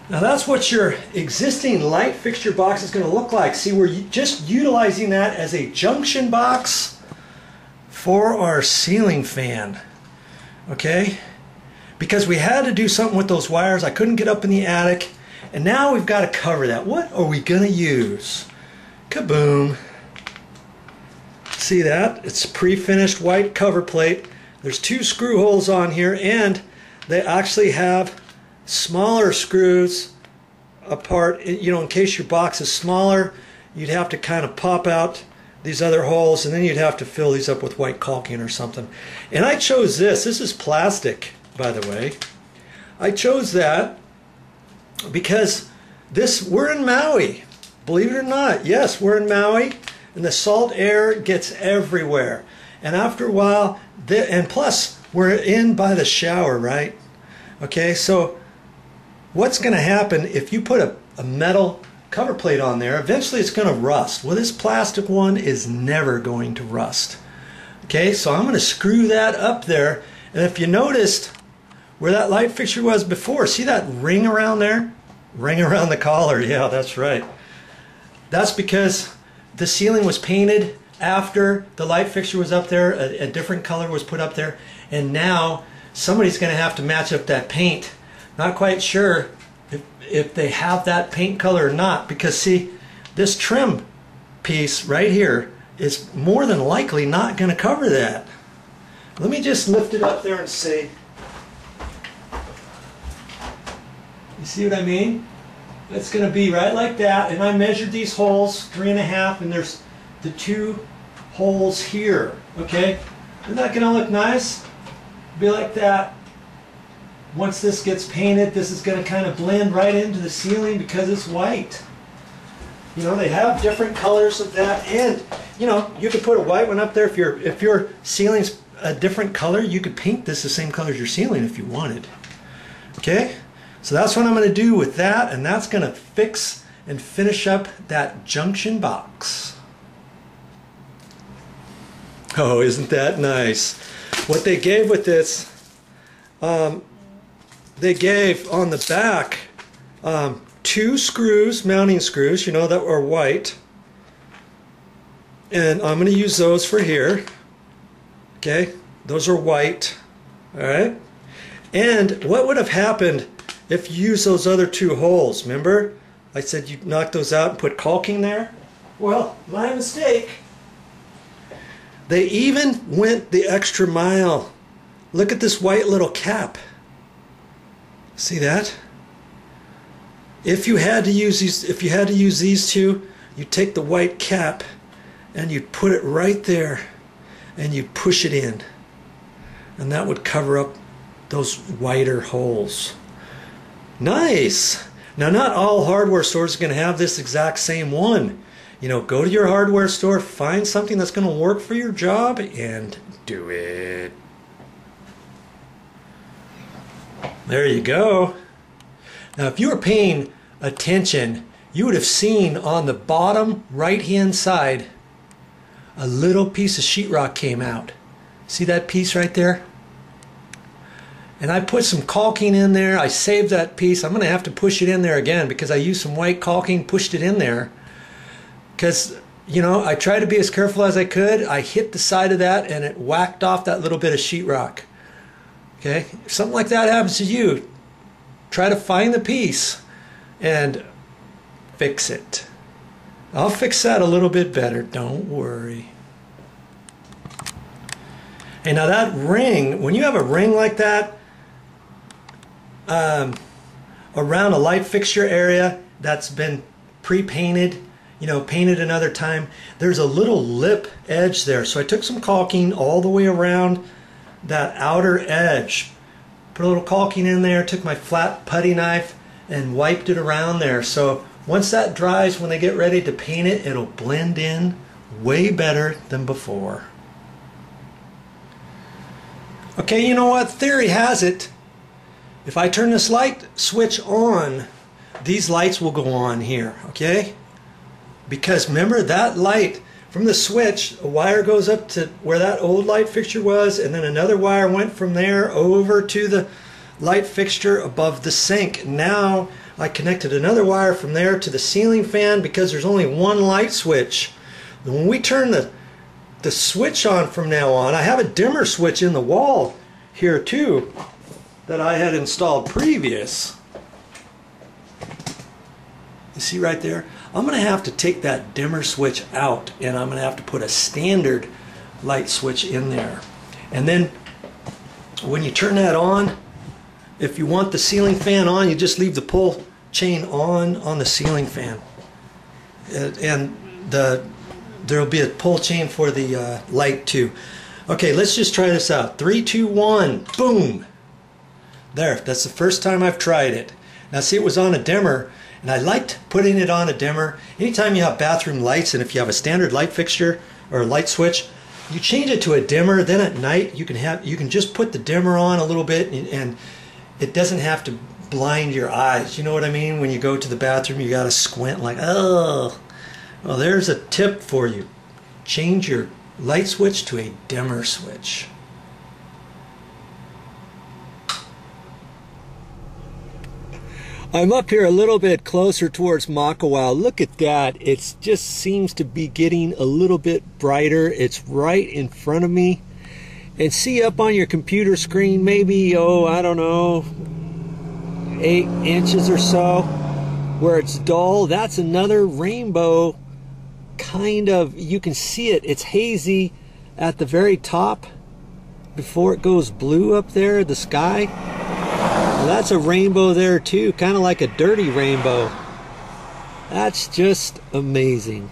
Now that's what your existing light fixture box is going to look like. See, we're just utilizing that as a junction box for our ceiling fan. Okay? Because we had to do something with those wires. I couldn't get up in the attic. And now we've got to cover that. What are we going to use? Kaboom. See that? It's pre-finished white cover plate. There's 2 screw holes on here, and they actually have smaller screws apart. You know, in case your box is smaller, you'd have to kind of pop out these other holes, and then you'd have to fill these up with white caulking or something. And I chose this. This is plastic, by the way. I chose that because we're in Maui. Believe it or not, yes, we're in Maui, and the salt air gets everywhere. And after a while, and plus, we're in by the shower, right? Okay, so what's going to happen if you put a metal cover plate on there? Eventually it's going to rust. Well, this plastic one is never going to rust. Okay, so I'm going to screw that up there. And if you noticed where that light fixture was before, see that ring around there? Ring around the collar, yeah, that's right. That's because the ceiling was painted after the light fixture was up there. A different color was put up there, and now somebody's going to have to match up that paint. Not quite sure if they have that paint color or not, because see, this trim piece right here is more than likely not going to cover that. Let me just lift it up there and see. You see what I mean? It's going to be right like that, and I measured these holes 3.5, and there's the 2 holes here. Okay, isn't that going to look nice? Be like that. Once this gets painted, this is going to kind of blend right into the ceiling because it's white. You know, they have different colors of that, and you know, you could put a white one up there. If your ceiling's a different color, you could paint this the same color as your ceiling if you wanted. Okay, so that's what I'm going to do with that, and that's going to fix and finish up that junction box. Oh, isn't that nice? What they gave with this, they gave on the back 2 screws, mounting screws, you know, that are white. And I'm going to use those for here. Okay, those are white. Alright? And what would have happened if you use those other 2 holes? Remember? I said you knock those out and put caulking there? Well, my mistake. They even went the extra mile. Look at this white little cap. See that? If you had to use these 2, you take the white cap and you'd put it right there and you'd push it in. And that would cover up those whiter holes. Nice! Now, not all hardware stores are going to have this exact same one. You know, go to your hardware store, find something that's going to work for your job, and do it. There you go. Now, if you were paying attention, you would have seen on the bottom right-hand side a little piece of sheetrock came out. See that piece right there? And I put some caulking in there. I saved that piece. I'm going to have to push it in there again because I used some white caulking, pushed it in there. Because, you know, I tried to be as careful as I could. I hit the side of that and it whacked off that little bit of sheetrock. Okay? If something like that happens to you, try to find the piece and fix it. I'll fix that a little bit better. Don't worry. Hey, now that ring, when you have a ring like that around a light fixture area that's been pre-painted, you know, painted another time, there's a little lip edge there. So I took some caulking all the way around that outer edge, put a little caulking in there, took my flat putty knife and wiped it around there. So once that dries, when they get ready to paint it, it'll blend in way better than before. Okay, you know what? Theory has it, if I turn this light switch on, these lights will go on here, okay? Because remember, that light from the switch, a wire goes up to where that old light fixture was, and then another wire went from there over to the light fixture above the sink. Now I connected another wire from there to the ceiling fan because there's only one light switch. When we turn the switch on from now on, I have a dimmer switch in the wall here too that I had installed previous. You see right there? I'm going to have to take that dimmer switch out, and I'm going to have to put a standard light switch in there. And then when you turn that on, if you want the ceiling fan on, you just leave the pull chain on the ceiling fan. And there'll be a pull chain for the light too. Okay, let's just try this out. 3, 2, 1, boom! There, that's the first time I've tried it. Now see, it was on a dimmer, and I liked putting it on a dimmer. Anytime you have bathroom lights, and if you have a standard light fixture or a light switch, you change it to a dimmer. Then at night you can just put the dimmer on a little bit, and it doesn't have to blind your eyes. You know what I mean? When you go to the bathroom, you gotta squint like, oh. Well, there's a tip for you. Change your light switch to a dimmer switch. I'm up here a little bit closer towards Makawa. Look at that. It just seems to be getting a little bit brighter. It's right in front of me. And see up on your computer screen, maybe, oh, I don't know, 8 inches or so, where it's dull. That's another rainbow, kind of. You can see it. It's hazy at the very top before it goes blue up there, the sky. Well, that's a rainbow there too, kind of like a dirty rainbow. That's just amazing.